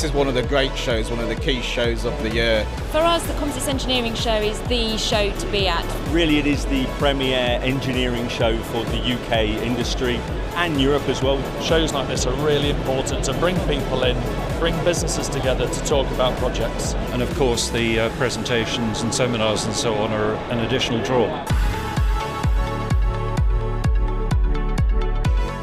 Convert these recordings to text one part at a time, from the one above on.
This is one of the great shows, one of the key shows of the year. For us, the Composites Engineering Show is the show to be at. Really, it is the premier engineering show for the UK industry and Europe as well. Shows like this are really important to bring people in, bring businesses together to talk about projects. And of course the presentations and seminars and so on are an additional draw.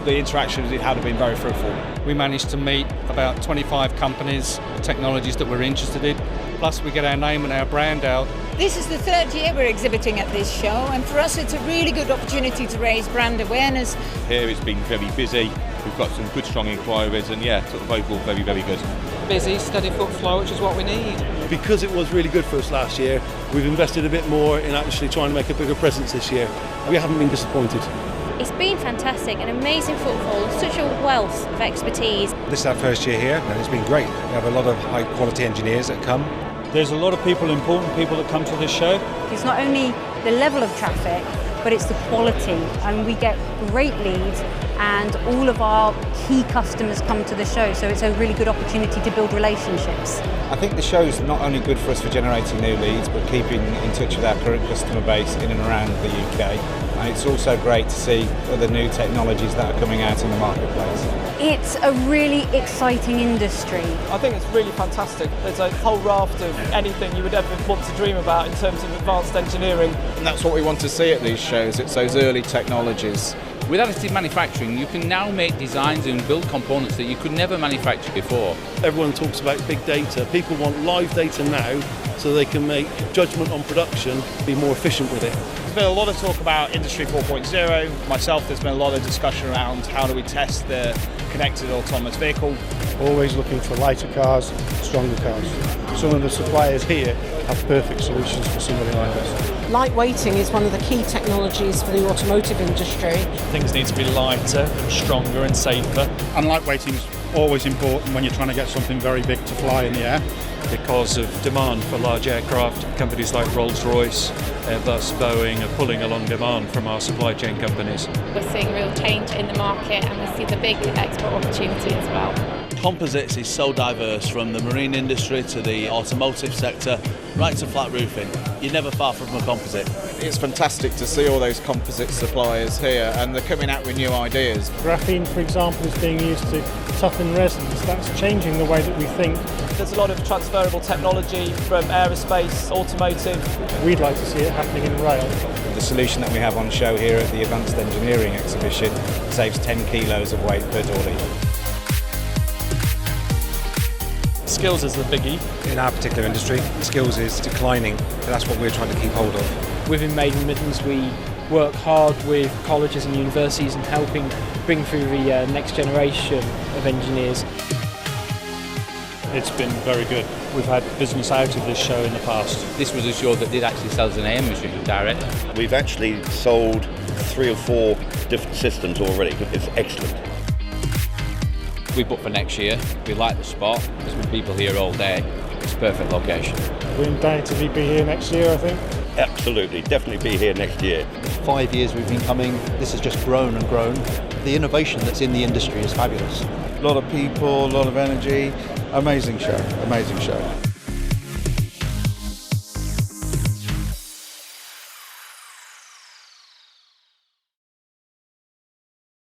The interactions we've had have been very fruitful. We managed to meet about 25 companies, technologies that we're interested in, plus we get our name and our brand out. This is the third year we're exhibiting at this show, and for us it's a really good opportunity to raise brand awareness. Here it's been very busy, we've got some good strong inquiries, and sort of overall very, very good. Busy, steady foot flow, which is what we need. Because it was really good for us last year, we've invested a bit more in actually trying to make a bigger presence this year. We haven't been disappointed. It's been fantastic, an amazing footfall, such a wealth of expertise. This is our first year here and it's been great. We have a lot of high quality engineers that come. There's a lot of people, important people that come to this show. It's not only the level of traffic, but it's the quality, and we get great leads and all of our key customers come to the show, so it's a really good opportunity to build relationships. I think the show's not only good for us for generating new leads, but keeping in touch with our current customer base in and around the UK. And it's also great to see other new technologies that are coming out in the marketplace. It's a really exciting industry. I think it's really fantastic. There's a whole raft of anything you would ever want to dream about in terms of advanced engineering. And that's what we want to see at these shows, it's those early technologies. With additive manufacturing, you can now make designs and build components that you could never manufacture before. Everyone talks about big data. People want live data now so they can make judgment on production, be more efficient with it. There's been a lot of talk about Industry 4.0. Myself, there's been a lot of discussion around how do we test the connected autonomous vehicle. Always looking for lighter cars, stronger cars. Some of the suppliers here have perfect solutions for somebody like us. Lightweighting is one of the key technologies for the automotive industry. Things need to be lighter, stronger and safer. And lightweighting is always important when you're trying to get something very big to fly in the air. Because of demand for large aircraft, companies like Rolls-Royce, Airbus, Boeing are pulling along demand from our supply chain companies. We're seeing real change in the market and we see the big export opportunity as well. Composites is so diverse, from the marine industry to the automotive sector, right to flat roofing. You're never far from a composite. It's fantastic to see all those composite suppliers here, and they're coming out with new ideas. Graphene, for example, is being used to toughen resins. That's changing the way that we think. There's a lot of transferable technology from aerospace, automotive. We'd like to see it happening in rail. The solution that we have on show here at the Advanced Engineering Exhibition saves 10 kilos of weight per door litre. Skills is the biggie. In our particular industry, skills is declining, so that's what we're trying to keep hold of. Within Maiden Middens, we work hard with colleges and universities and helping bring through the next generation of engineers. It's been very good. We've had business out of this show in the past. This was a show that did actually sell us an AM machine directly. We've actually sold 3 or 4 different systems already. It's excellent. We booked for next year. We like the spot. There's been people here all day. It's a perfect location. We're undoubtedly be here next year, I think. Absolutely, definitely be here next year. 5 years we've been coming, this has just grown and grown. The innovation that's in the industry is fabulous. A lot of people, a lot of energy, amazing show.